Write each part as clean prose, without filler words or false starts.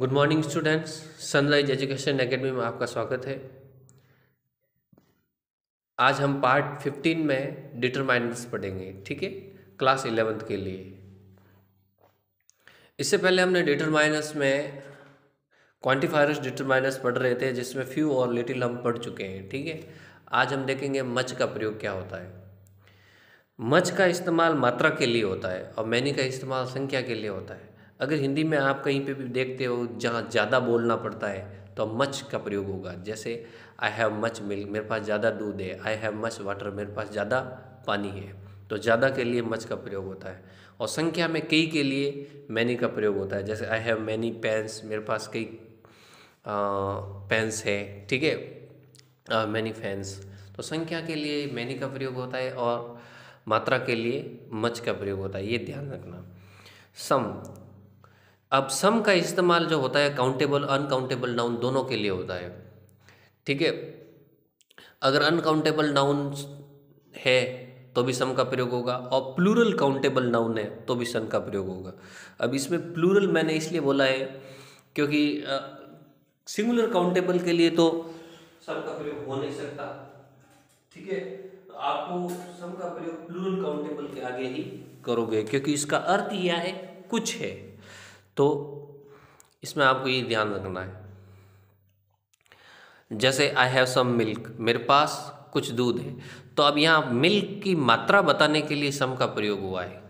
Good morning students. Sunrise education academy में आपका स्वागत है। आज हम पार्ट 15 में डिटरमाइनर्स पढ़ेंगे, ठीक है, क्लास 11th के लिए। इससे पहले हमने डिटरमाइनर्स में क्वांटिफायर्स डिटरमाइनर्स पढ़ रहे थे, जिसमें फ्यू और लिटिल हम पढ़ चुके हैं, ठीक है। आज हम देखेंगे मच का प्रयोग क्या होता है। मच का इस्तेमाल मात्रा के लिए होता है और मैनी का इस्तेमाल संख्या के लिए होता है। अगर हिंदी में आप कहीं पे भी देखते हो जहाँ ज़्यादा बोलना पड़ता है तो मच का प्रयोग होगा। जैसे आई हैव मच मिल्क, मेरे पास ज़्यादा दूध है। आई हैव मच वाटर, मेरे पास ज़्यादा पानी है। तो ज़्यादा के लिए मच का प्रयोग होता है। और संख्या में कई के लिए मैनी का प्रयोग होता है। जैसे आई हैव मैनी पेन्स, मेरे पास कई पेन्स है, ठीक है, मैनी फैंस। तो संख्या के लिए मैनी का प्रयोग होता है और मात्रा के लिए मच का प्रयोग होता है, ये ध्यान रखना। सम, अब सम का इस्तेमाल जो होता है काउंटेबल अनकाउंटेबल नाउन दोनों के लिए होता है, ठीक है। अगर अनकाउंटेबल नाउन है तो भी सम का प्रयोग होगा और प्लूरल काउंटेबल नाउन है तो भी सम का प्रयोग होगा। अब इसमें प्लूरल मैंने इसलिए बोला है क्योंकि सिंगुलर काउंटेबल के लिए तो सम का प्रयोग हो नहीं सकता, ठीक है। तो आपको सम का प्रयोग प्लूरल काउंटेबल के आगे ही करोगे क्योंकि इसका अर्थ यह है कुछ है। तो इसमें आपको ये ध्यान रखना है। जैसे आई हैव सम मिल्क, मेरे पास कुछ दूध है। तो अब यहाँ मिल्क की मात्रा बताने के लिए सम का प्रयोग हुआ है,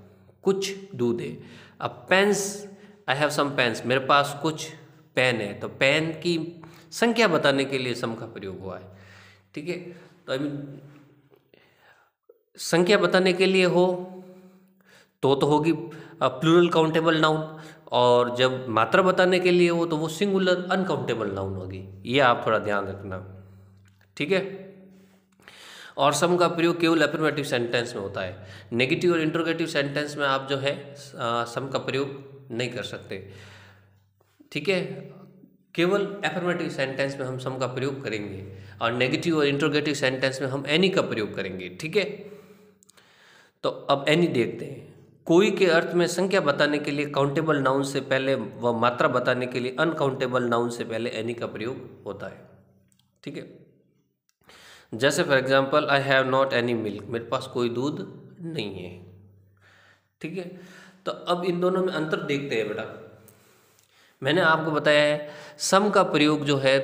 कुछ दूध है। अब pens, I have some pens, मेरे पास कुछ पेन है। तो पेन की संख्या बताने के लिए सम का प्रयोग हुआ है, ठीक है। तो आई मीन संख्या बताने के लिए हो तो होगी प्लूरल काउंटेबल नाउन, और जब मात्रा बताने के लिए हो तो वो सिंगुलर अनकाउंटेबल नाउन होगी। ये आप थोड़ा ध्यान रखना, ठीक है। और सम का प्रयोग केवल अफर्मेटिव सेंटेंस में होता है। नेगेटिव और इंटरोगेटिव सेंटेंस में आप जो है सम का प्रयोग नहीं कर सकते, ठीक है। केवल अफर्मेटिव सेंटेंस में हम सम का प्रयोग करेंगे और नेगेटिव और इंटरोगेटिव सेंटेंस में हम एनी का प्रयोग करेंगे, ठीक है। तो अब एनी देखते हैं। कोई के अर्थ में संख्या बताने के लिए काउंटेबल नाउन से पहले व मात्रा बताने के लिए अनकाउंटेबल नाउन से पहले एनी का प्रयोग होता है, ठीक है। जैसे for example I have not any milk, मेरे पास कोई दूध नहीं है, ठीक है। तो अब इन दोनों में अंतर देखते हैं बेटा। मैंने आपको बताया है सम का प्रयोग जो है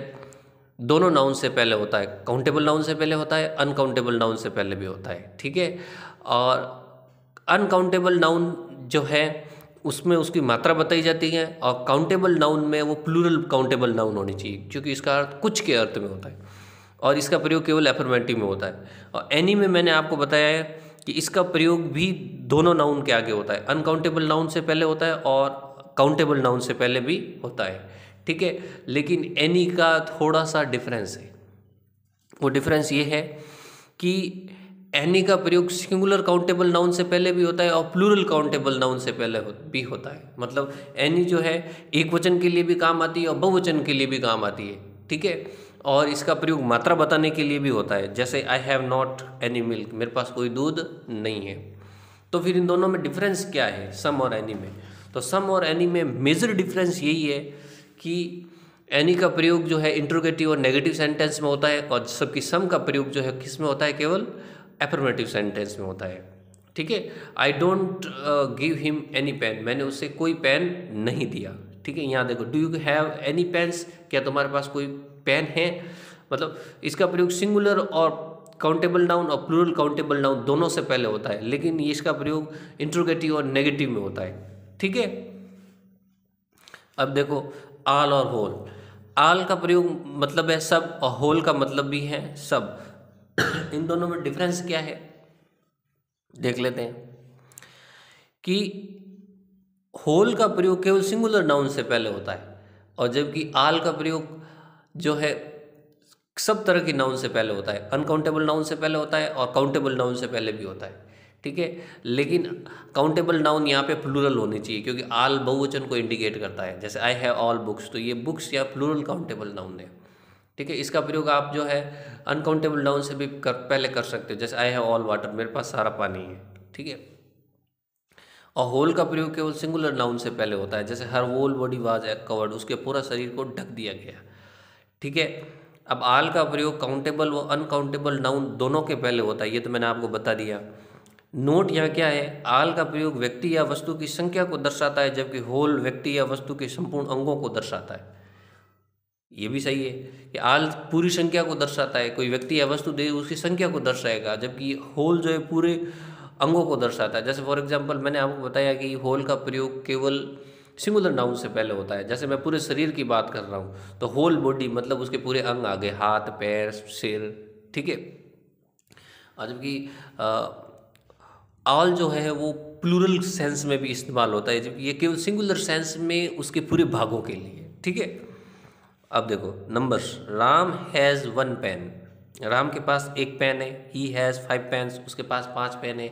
दोनों नाउन से पहले होता है, काउंटेबल नाउन से पहले होता है, अनकाउंटेबल नाउन से पहले भी होता है, ठीक है। और अनकाउंटेबल नाउन जो है उसमें उसकी मात्रा बताई जाती है और काउंटेबल नाउन में वो प्लूरल काउंटेबल नाउन होनी चाहिए क्योंकि इसका अर्थ कुछ के अर्थ में होता है और इसका प्रयोग केवल अफर्मेटिव में होता है। और एनी में मैंने आपको बताया है कि इसका प्रयोग भी दोनों नाउन के आगे होता है, अनकाउंटेबल नाउन से पहले होता है और काउंटेबल नाउन से पहले भी होता है, ठीक है। लेकिन एनी का थोड़ा सा डिफरेंस है। वो डिफरेंस ये है कि एनी का प्रयोग सिंगुलर काउंटेबल नाउन से पहले भी होता है और प्लूरल काउंटेबल नाउन से पहले भी होता है। मतलब एनी जो है एक वचन के लिए भी काम आती है और बहुवचन के लिए भी काम आती है, ठीक है। और इसका प्रयोग मात्रा बताने के लिए भी होता है। जैसे I have not any milk, मेरे पास कोई दूध नहीं है। तो फिर इन दोनों में डिफरेंस क्या है सम और एनी में? तो सम और एनी में मेजर डिफरेंस यही है कि एनी का प्रयोग जो है इंट्रोगेटिव और नेगेटिव सेंटेंस में होता है और सबकी सम का प्रयोग जो है किस में होता है, केवल अफर्मेटिव सेंटेंस में होता है, ठीक है। I don't give him any pen, मैंने उसे कोई पेन नहीं दिया, ठीक है। यहाँ देखो do you have any pens, क्या तुम्हारे पास कोई पेन है। मतलब इसका प्रयोग सिंगुलर और काउंटेबल नाउन और प्लूरल काउंटेबल नाउन दोनों से पहले होता है, लेकिन ये इसका प्रयोग इंट्रोगेटिव और नेगेटिव में होता है, ठीक है। अब देखो आल और होल, आल का प्रयोग मतलब है सब और होल का मतलब भी है सब। इन दोनों में डिफरेंस क्या है देख लेते हैं कि होल का प्रयोग केवल सिंगुलर नाउन से पहले होता है और जबकि आल का प्रयोग जो है सब तरह की नाउन से पहले होता है, अनकाउंटेबल नाउन से पहले होता है और काउंटेबल नाउन से पहले भी होता है, ठीक है। लेकिन काउंटेबल नाउन यहाँ पे प्लूरल होनी चाहिए क्योंकि आल बहुवचन को इंडिकेट करता है। जैसे आई हैव ऑल बुक्स, तो ये बुक्स या प्लूरल काउंटेबल नाउन है, ठीक है। इसका प्रयोग आप जो है अनकाउंटेबल नाउन से भी पहले कर सकते हो। जैसे आई हैव ऑल वाटर, मेरे पास सारा पानी है, ठीक है। और होल का प्रयोग केवल सिंगुलर नाउन से पहले होता है, जैसे हर होल बॉडी वाज कवर्ड, उसके पूरा शरीर को ढक दिया गया। ठीक है। अब आल का प्रयोग काउंटेबल व अनकाउंटेबल नाउन दोनों के पहले होता है, ये तो मैंने आपको बता दिया। नोट यहाँ क्या है, आल का प्रयोग व्यक्ति या वस्तु की संख्या को दर्शाता है, जबकि होल व्यक्ति या वस्तु के संपूर्ण अंगों को दर्शाता है। ये भी सही है कि आल पूरी संख्या को दर्शाता है, कोई व्यक्ति या वस्तु दे उसकी संख्या को दर्शाएगा, जबकि होल जो है पूरे अंगों को दर्शाता है। जैसे फॉर एग्जांपल मैंने आपको बताया कि होल का प्रयोग केवल सिंगुलर नाउन से पहले होता है। जैसे मैं पूरे शरीर की बात कर रहा हूँ तो होल बॉडी मतलब उसके पूरे अंग आ गए, हाथ पैर सिर। ठीक है। और जबकि ऑल जो है वो प्लूरल सेंस में भी इस्तेमाल होता है, जबकि ये केवल सिंगुलर सेंस में उसके पूरे भागों के लिए। ठीक है। अब देखो numbers, Ram has 1 pen, Ram के पास 1 पेन है। ही हैज़ 5 पेन्स, उसके पास 5 पेन है।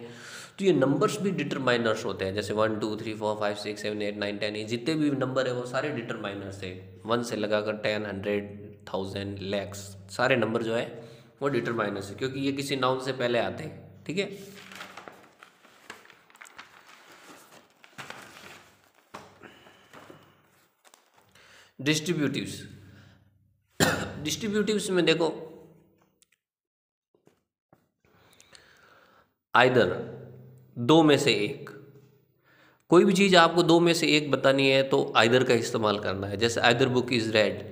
तो ये नंबर्स भी डिटरमाइनर्स होते हैं, जैसे 1 2 3 4 5 6 7 8 9 10, ये जितने भी नंबर है वो सारे डिटरमाइनर्स है। 1 से लगाकर 10 100 1000 लैक्स, सारे नंबर जो है वो डिटरमाइनर्स है, क्योंकि ये किसी नाउन से पहले आते हैं। ठीक है। डिस्ट्रीब्यूटिव्स, डिस्ट्रीब्यूटिव्स में देखो आइदर, दो में से एक, कोई भी चीज़ आपको दो में से एक बतानी है तो आइदर का इस्तेमाल करना है। जैसे आइदर बुक इज़ रेड,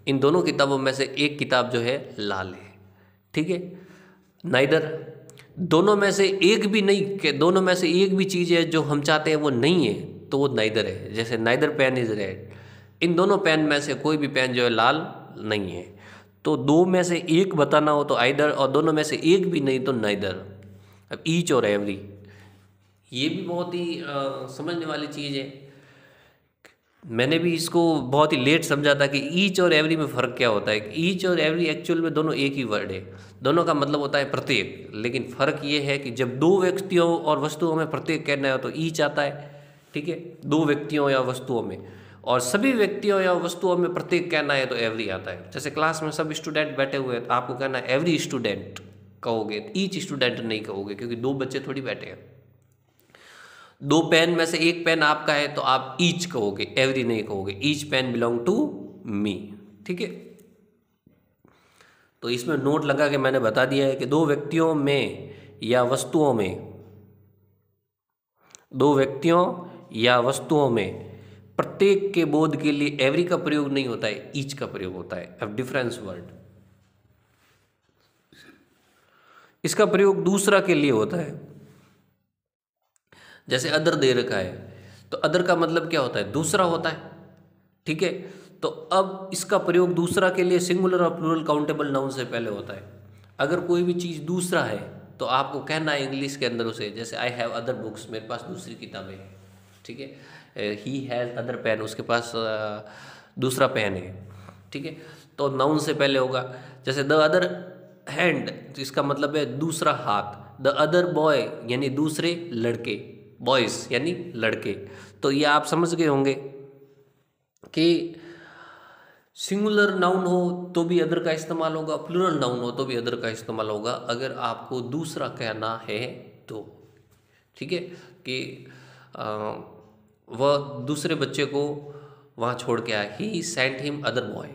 इन दोनों किताबों में से एक किताब जो है लाल है। ठीक है। नाइदर, दोनों में से एक भी नहीं, कि दोनों में से एक भी चीज़ है जो हम चाहते हैं वो नहीं है तो वो नाइदर है। जैसे नाइदर पेन इज़ रेड, इन दोनों पेन में से कोई भी पेन जो है लाल नहीं है। तो दो में से एक बताना हो तो आइदर, और दोनों में से एक भी नहीं तो नाइदर। अब ईच और एवरी, ये भी बहुत ही समझने वाली चीज़ है। मैंने भी इसको बहुत ही लेट समझा था कि ईच और एवरी में फ़र्क क्या होता है। ईच और एवरी एक्चुअल में दोनों एक ही वर्ड है, दोनों का मतलब होता है प्रत्येक, लेकिन फ़र्क ये है कि जब दो व्यक्तियों और वस्तुओं में प्रत्येक कहना है तो ईच आता है। ठीक है। दो व्यक्तियों या वस्तुओं में, और सभी व्यक्तियों या वस्तुओं में प्रत्येक कहना है तो एवरी आता है। जैसे क्लास में सब स्टूडेंट बैठे हुए हैं तो आपको कहना है एवरी स्टूडेंट कहोगे, ईच स्टूडेंट नहीं कहोगे, क्योंकि दो बच्चे थोड़ी बैठे हैं। दो पेन में से एक पेन आपका है तो आप ईच कहोगे, एवरी नहीं कहोगे। Each pen belong to me. ठीक है। तो इसमें नोट लगा के मैंने बता दिया है कि दो व्यक्तियों में या वस्तुओं में, दो व्यक्तियों या वस्तुओं में प्रत्येक के बोध के लिए एवरी का प्रयोग नहीं होता है, ईच का प्रयोग होता है। अब डिफरेंस वर्ड, इसका प्रयोग दूसरा के लिए होता है। जैसे अदर दे रखा है तो अदर का मतलब क्या होता है, दूसरा होता है। ठीक है। तो अब इसका प्रयोग दूसरा के लिए सिंगुलर और प्लूरल काउंटेबल नाउन से पहले होता है। अगर कोई भी चीज़ दूसरा है तो आपको कहना है इंग्लिश के अंदर उसे, जैसे आई हैव अदर बुक्स, मेरे पास दूसरी किताबें हैं। ठीक है। ही हैज़ अदर पेन, उसके पास दूसरा पेन है। ठीक है। तो नाउन से पहले होगा। जैसे द अदर हैंड, तो इसका मतलब है दूसरा हाथ। द अदर बॉय यानी दूसरे लड़के, बॉयज़ यानी लड़के। तो ये आप समझ गए होंगे कि सिंगुलर नाउन हो तो भी अदर का इस्तेमाल होगा, प्लूरल नाउन हो तो भी अदर का इस्तेमाल होगा, अगर आपको दूसरा कहना है तो। ठीक है। कि वह दूसरे बच्चे को वहाँ छोड़ के आया, he sent him other boy,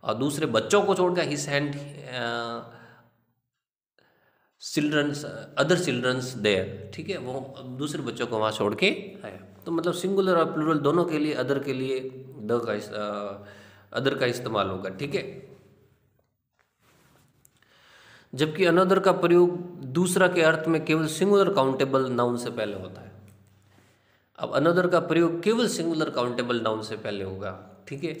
और दूसरे बच्चों को छोड़ के he sent childrens other childrens there. ठीक है। वो दूसरे बच्चों को वहाँ छोड़ के आया। तो मतलब सिंगुलर और प्लूरल दोनों के लिए अदर के लिए अदर का इस्तेमाल होगा। ठीक है। जबकि अनदर का प्रयोग दूसरा के अर्थ में केवल सिंगुलर काउंटेबल नाउन से पहले होता है। अब अनदर का प्रयोग केवल सिंगुलर काउंटेबल नाउन से पहले होगा। ठीक है।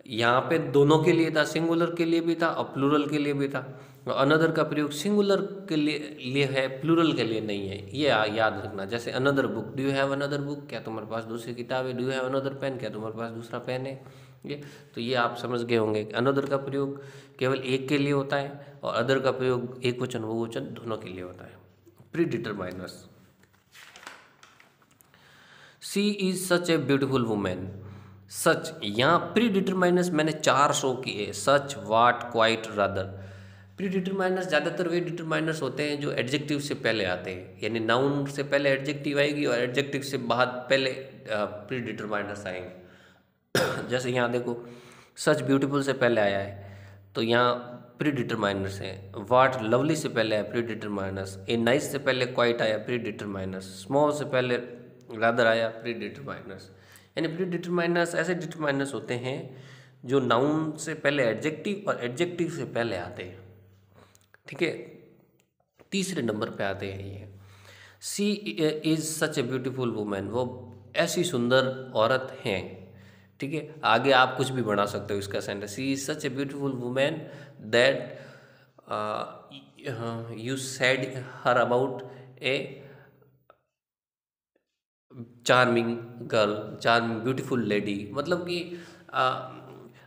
यहाँ पे दोनों के लिए था, सिंगुलर के लिए भी था और प्लूरल के लिए भी था। अनदर का प्रयोग सिंगुलर के लिए है, प्लूरल के लिए नहीं है, ये याद रखना। जैसे another book, do you have another book, क्या तुम्हारे पास दूसरी किताब है। Do you have another pen, क्या तुम्हारे पास दूसरा पेन है। ये तो ये आप समझ गए होंगे कि अनदर का प्रयोग केवल एक के लिए होता है और अदर का प्रयोग एक वचन बहुवचन दोनों के लिए होता है। Predeterminers, she is such a beautiful women. Such, यहाँ प्री डिटरमाइनर्स मैंने 4 शो किए, such, what, quite, rather. Predeterminers ज़्यादातर वे डिटरमाइनर्स होते हैं जो एडजेक्टिव से पहले आते हैं, यानी नाउन से पहले एडजेक्टिव आएगी और एडजेक्टिव से बाद पहले प्री डिटरमाइनर्स आएंगे। जैसे यहाँ देखो, सच ब्यूटीफुल से पहले आया है तो यहाँ प्री डिटरमाइनर्स हैं। वाट लवली से पहले आया प्री डिटरमाइनर्स। ए नाइस से पहले क्वाइट आया प्री डिटरमाइनर्स। स्मॉल से पहले रादर आया प्री डिटरमाइनर्स। यानी प्री डिटरमाइनर्स ऐसे डिटरमाइनर्स होते हैं जो नाउन से पहले एडजेक्टिव और एडजेक्टिव से पहले आते हैं। ठीक है, तीसरे नंबर पे आते हैं ये, she is such a beautiful women, वो ऐसी सुंदर औरत हैं। ठीक है, आगे आप कुछ भी बना सकते हो इसका sentence, she is such a beautiful women that you said her about a charming girl, charming beautiful lady. मतलब कि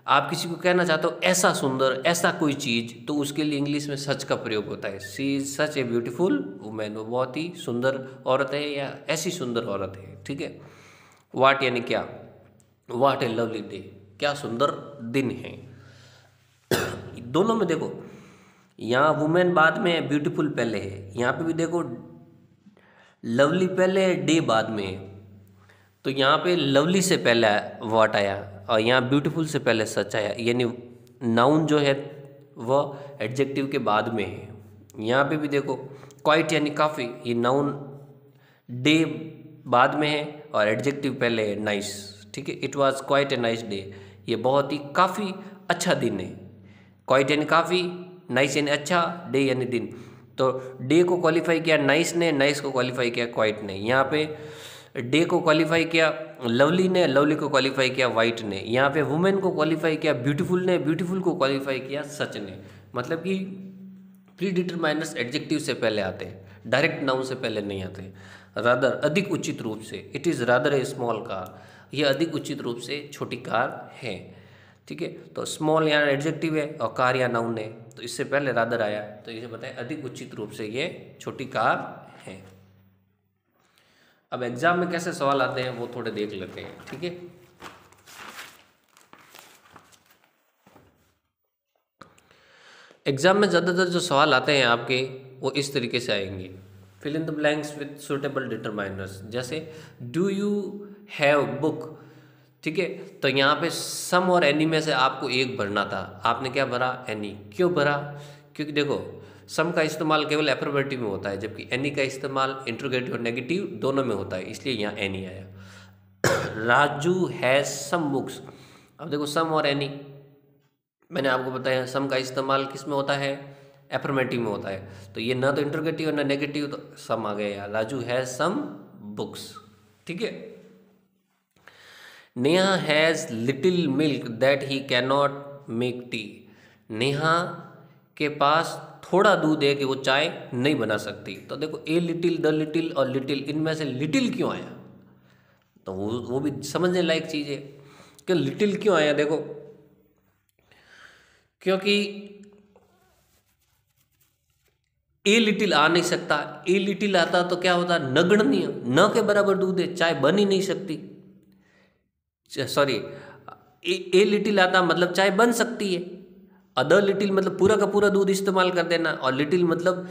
आप किसी को कहना चाहते हो ऐसा सुंदर, ऐसा कोई चीज़, तो उसके लिए इंग्लिश में सच का प्रयोग होता है। She is such a beautiful women, वो बहुत ही सुंदर औरत है या ऐसी सुंदर औरत है। ठीक है, वाट यानी क्या, वाट ए लवली डे, क्या सुंदर दिन है। दोनों में देखो, यहाँ वुमेन बाद में है, ब्यूटीफुल पहले है। यहाँ पे भी देखो, लवली पहले है, डे बाद में है। तो यहाँ पे लवली से पहले वाट आया और यहाँ ब्यूटीफुल से पहले सच आया, यानी नाउन जो है वह एडजेक्टिव के बाद में है। यहाँ पे भी देखो, क्वाइट यानी काफ़ी, ये नाउन डे बाद में है और एडजेक्टिव पहले है, नाइस। ठीक है, it was quite a nice day, ये बहुत ही काफ़ी अच्छा दिन है। क्वाइट यानी काफ़ी, नाइस यानी अच्छा, डे यानी दिन। तो डे को क्वालिफाई किया नाइस ने, नाइस को क्वालिफाई किया क्वाइट ने। यहाँ पे डे को क्वालिफाई किया लवली ने, लवली को क्वालिफाई किया वाइट ने। यहाँ पे वुमेन को क्वालिफाई किया ब्यूटीफुल ने, ब्यूटीफुल को क्वालिफाई किया सच ने। मतलब कि प्री डिटरमाइनर्स एडजेक्टिव से पहले आते हैं, डायरेक्ट नाउन से पहले नहीं आते। रादर अधिक उचित रूप से, it is rather A small car, यह अधिक उचित रूप से छोटी कार है। ठीक है, तो स्मॉल यहाँ एडजेक्टिव है और कार या नाउन है, तो इससे पहले रादर आया, तो इसे बताएं अधिक उचित रूप से ये छोटी कार है। अब एग्जाम में कैसे सवाल आते हैं वो थोड़े देख लेते हैं। ठीक है, एग्जाम में ज़्यादातर जो सवाल आते हैं आपके वो इस तरीके से आएंगे, fill in the blanks with suitable determiners. जैसे डू यू हैव बुक। ठीक है, तो यहाँ पे सम और एनी में से आपको एक भरना था, आपने क्या भरा, एनी। क्यों भरा, क्योंकि देखो सम का इस्तेमाल केवल एफर्मेटिव में होता है, जबकि एनी का इस्तेमाल इंट्रोगेटिव और नेगेटिव दोनों में होता है, इसलिए यहाँ एनी आया। Raju has some books. अब देखो सम और एनी, मैंने आपको बताया सम का इस्तेमाल किस में होता है, एफर्मेटिव में होता है, तो ये ना तो इंट्रोगेटिव और ना नेगेटिव, तो सम आ गया। Raju has some books. ठीक है, Neha has little milk that he can not make tea. Neha के पास थोड़ा दूध है कि वो चाय नहीं बना सकती। तो देखो ए लिटिल, द लिटिल और लिटिल, इनमें से लिटिल क्यों आया, तो वो भी समझने लायक चीज़ है कि लिटिल क्यों आया। देखो क्योंकि ए लिटिल आ नहीं सकता, ए लिटिल आता तो क्या होता, नगण्य, न के बराबर दूध है, चाय बन ही नहीं सकती। सॉरी, ए लिटिल आता मतलब चाय बन सकती है, अदर लिटिल मतलब पूरा का पूरा दूध इस्तेमाल कर देना, और लिटिल मतलब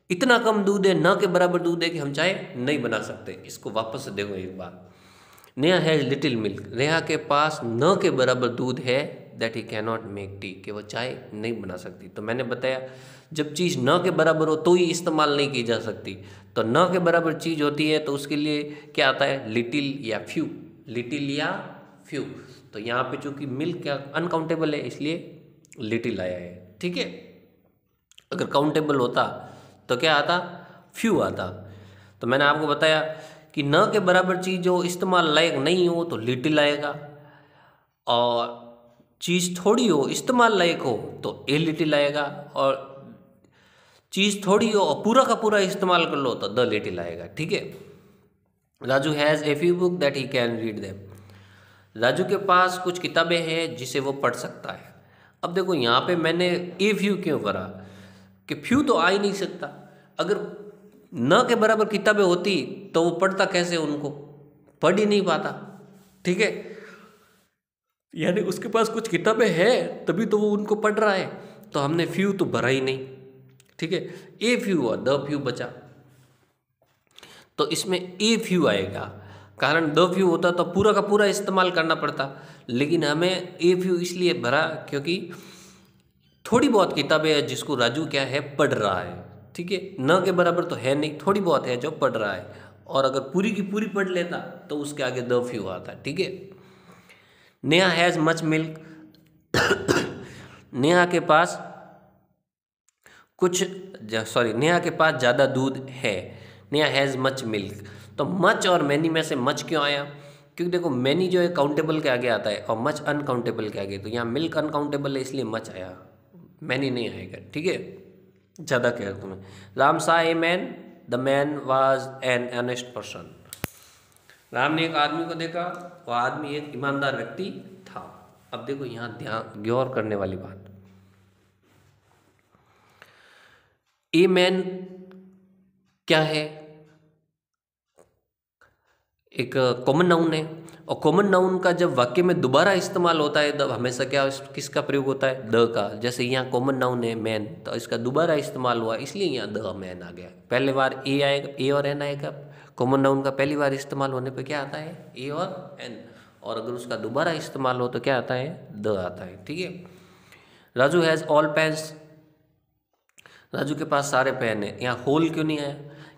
इतना कम दूध है, न के बराबर दूध है कि हम चाय नहीं बना सकते। इसको वापस से देखो एक बार, Neha has little milk, Neha के पास न के बराबर दूध है, that he can not make tea, कि वो चाय नहीं बना सकती। तो मैंने बताया जब चीज़ न के बराबर हो तो ही इस्तेमाल नहीं की जा सकती, तो न के बराबर चीज़ होती है तो उसके लिए क्या आता है, लिटिल या फ्यू, लिटिल या फ्यू। तो यहाँ पे चूंकि मिल्क क्या अनकाउंटेबल है इसलिए लिटिल आया है। ठीक है, अगर काउंटेबल होता तो क्या आता, फ्यू आता। तो मैंने आपको बताया कि न के बराबर चीज़ जो इस्तेमाल लायक नहीं हो तो लिटिल आएगा, और चीज़ थोड़ी हो इस्तेमाल लायक हो तो ए लिटिल आएगा, और चीज़ थोड़ी हो और पूरा का पूरा इस्तेमाल कर लो तो द लिटिल आएगा। ठीक है, Raju has a few book that he can read them. Raju के पास कुछ किताबें हैं जिसे वो पढ़ सकता है। अब देखो यहाँ पे मैंने ए फ्यू क्यों करा, कि फ्यू तो आ ही नहीं सकता, अगर न के बराबर किताबें होती तो वो पढ़ता कैसे, उनको पढ़ ही नहीं पाता। ठीक है, यानी उसके पास कुछ किताबें हैं तभी तो वो उनको पढ़ रहा है, तो हमने फ्यू तो भरा ही नहीं, ठीक है। ए फ्यू हुआ, द फ्यू बचा, तो इसमें ए फ्यू आएगा, कारण द फ्यू होता तो पूरा का पूरा इस्तेमाल करना पड़ता, लेकिन हमें ए फ्यू इसलिए भरा क्योंकि थोड़ी बहुत किताबें हैं जिसको राजू क्या है पढ़ रहा है, ठीक है। न के बराबर तो है नहीं, थोड़ी बहुत है जो पढ़ रहा है, और अगर पूरी की पूरी पढ़ लेता तो उसके आगे द फ्यू आता, ठीक है। Neha has much milk, Neha के पास नेहा के पास ज़्यादा दूध है, नेहा हैज़ मच मिल्क। तो मच और मैनी में से मच क्यों आया, क्योंकि देखो मैनी जो है काउंटेबल के आगे आता है और मच अनकाउंटेबल के आगे, तो यहाँ मिल्क अनकाउंटेबल है इसलिए मच आया, मैनी नहीं आएगा, ठीक है। ज़्यादा कह रहा तुम्हें। राम सा a man, the man was an honest person. Ram ने एक आदमी को देखा, वह आदमी एक ईमानदार व्यक्ति था। अब देखो यहाँ ध्यान गौर करने वाली बात, ए मैन क्या है, एक कॉमन नाउन है, और कॉमन नाउन का जब वाक्य में दोबारा इस्तेमाल होता है तब हमेशा क्या किसका प्रयोग होता है, द का। जैसे यहाँ कॉमन नाउन है मैन, तो इसका दोबारा इस्तेमाल हुआ इसलिए यहाँ द मैन आ गया। पहले बार ए आएगा, ए और एन आएगा, कॉमन नाउन का पहली बार इस्तेमाल होने पे क्या आता है, ए और एन, और अगर उसका दोबारा इस्तेमाल हो तो क्या आता है, द आता है, ठीक है। राजू हैज़ ऑल पेन्स, राजू के पास सारे पेन है। यहाँ होल क्यों नहीं आया,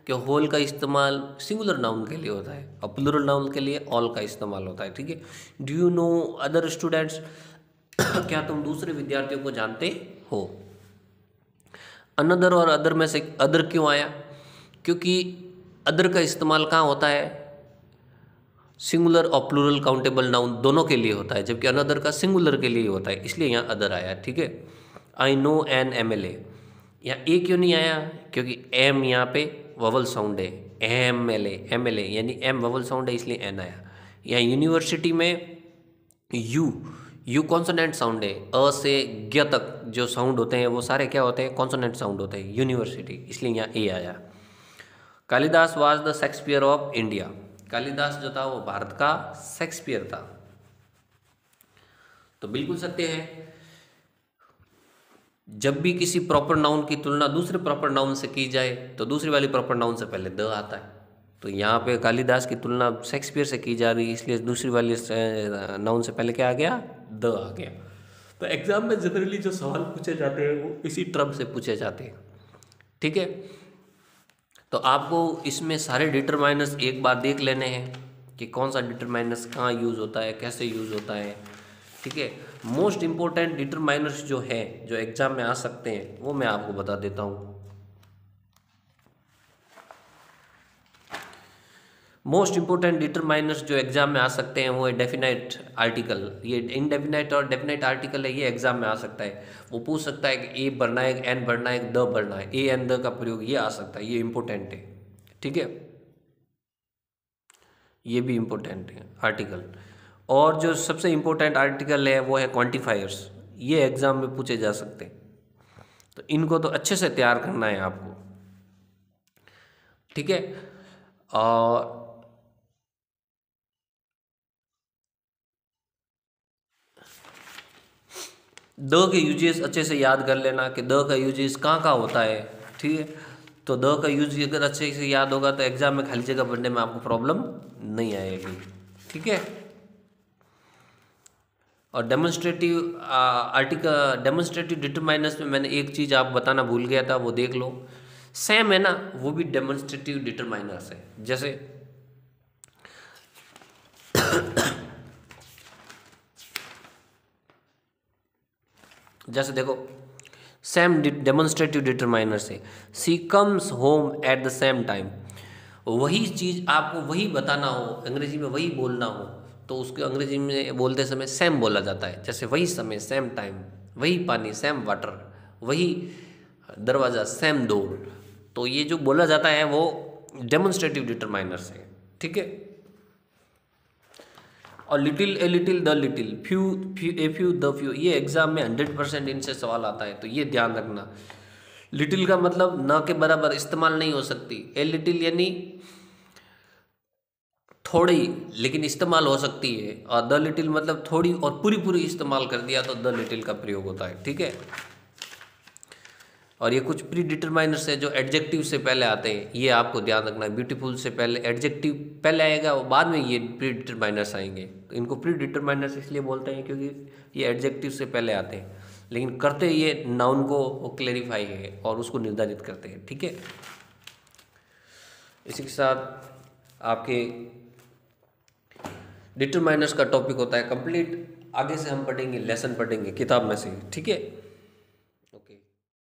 कि होल का इस्तेमाल सिंगुलर नाउन के लिए होता है और प्लूरल नाउन के लिए ऑल का इस्तेमाल होता है, ठीक है। Do you know other students, क्या तुम दूसरे विद्यार्थियों को जानते हो। अनदर और अदर में से अदर क्यों आया, क्योंकि अदर का इस्तेमाल कहाँ होता है, सिंगुलर और प्लूरल काउंटेबल नाउन दोनों के लिए होता है, जबकि अनदर का सिंगुलर के लिए होता है, इसलिए यहाँ अदर आया, ठीक है। आई नो एन MLA, यहाँ ए क्यों नहीं आया, क्योंकि एम यहाँ पे ववल साउंड है, MLA यानी एम ववल साउंड है इसलिए एन आया। यहाँ यूनिवर्सिटी में यू कॉन्सोनेंट साउंड है, अ से ग तक जो साउंड होते हैं वो सारे क्या होते हैं, कॉन्सोनेंट साउंड होते हैं, यूनिवर्सिटी, इसलिए यहाँ ए आया। Kalidas was the Shakespeare of India, Kalidas जो था वो भारत का शेक्सपियर था, तो बिल्कुल सत्य है। जब भी किसी प्रॉपर नाउन की तुलना दूसरे प्रॉपर नाउन से की जाए तो दूसरी वाली प्रॉपर नाउन से पहले द आता है, तो यहाँ पे कालिदास की तुलना शेक्सपियर से की जा रही है, इसलिए दूसरी वाली नाउन से पहले क्या आ गया, द आ गया। तो एग्जाम में जनरली जो सवाल पूछे जाते हैं वो इसी टर्म से पूछे जाते हैं, ठीक है। तो आपको इसमें सारे डिटरमाइनर्स एक बार देख लेने हैं कि कौन सा डिटरमाइनर्स कहाँ यूज़ होता है, कैसे यूज़ होता है, ठीक है। मोस्ट इम्पोर्टेंट डिटरमाइनर्स जो है जो एग्जाम में आ सकते हैं वो मैं आपको बता देता हूँ। मोस्ट इम्पोर्टेंट डिटरमाइनर्स जो एग्जाम में आ सकते हैं वो है डेफिनाइट आर्टिकल, ये इनडेफिनाइट और डेफिनाइट आर्टिकल है, ये एग्जाम में आ सकता है। वो पूछ सकता है कि ए भरना है, एन भरना है, द भरना है, ए एन द का प्रयोग ये आ सकता है, ये इम्पोर्टेंट है, ठीक है, ये भी इम्पोर्टेंट है आर्टिकल। और जो सबसे इम्पोर्टेंट आर्टिकल है वो है क्वांटिफायर्स, ये एग्जाम में पूछे जा सकते हैं, तो इनको तो अच्छे से तैयार करना है आपको, ठीक है। और द के यूजेस अच्छे से याद कर लेना कि द का यूजेस कहाँ कहाँ होता है, ठीक है। तो द का यूज अगर अच्छे से याद होगा तो एग्जाम में खाली जगह भरने में आपको प्रॉब्लम नहीं आएगी, ठीक है। और डेमोन्स्ट्रेटिव आर्टिकल, डेमोन्स्ट्रेटिव डिटरमाइनर्स में मैंने एक चीज़ आप बताना भूल गया था, वो देख लो। सेम है ना, वो भी डेमोन्स्ट्रेटिव डिटरमाइनर्स है। जैसे जैसे देखो सेम डेमोन्स्ट्रेटिव डिटरमाइनर्स है, she comes home at the same time, वही चीज़ आपको वही बताना हो, अंग्रेजी में वही बोलना हो, तो उसके अंग्रेजी में बोलते समय सेम बोला जाता है। जैसे वही समय सेम टाइम, वही पानी सेम वाटर, वही दरवाज़ा सेम डोर, तो ये जो बोला जाता है वो डेमोन्स्ट्रेटिव डिटरमाइनर्स है, ठीक है। और little, a little, the little, few, a few, the few, ये एग्जाम में 100% इनसे सवाल आता है, तो ये ध्यान रखना। लिटिल का मतलब ना के बराबर इस्तेमाल नहीं हो सकती, ए लिटिल यानी थोड़ी लेकिन इस्तेमाल हो सकती है, और द लिटिल मतलब थोड़ी और पूरी पूरी इस्तेमाल कर दिया तो द लिटिल का प्रयोग होता है, ठीक है। और ये कुछ प्री डिटरमाइनर्स है जो एडजेक्टिव से पहले आते हैं, ये आपको ध्यान रखना है। ब्यूटीफुल से पहले एडजेक्टिव पहले आएगा और बाद में ये प्री डिटरमाइनर्स आएंगे। तो इनको प्री डिटरमाइनर्स इसलिए बोलते हैं क्योंकि ये एडजेक्टिव से पहले आते हैं, लेकिन करते ये नाउन को क्लेरिफाई है और उसको निर्धारित करते हैं। ठीक है, इसी के साथ आपके डिटरमाइनर्स का टॉपिक होता है कंप्लीट। आगे से हम पढ़ेंगे, लेसन पढ़ेंगे किताब में से। ठीक है।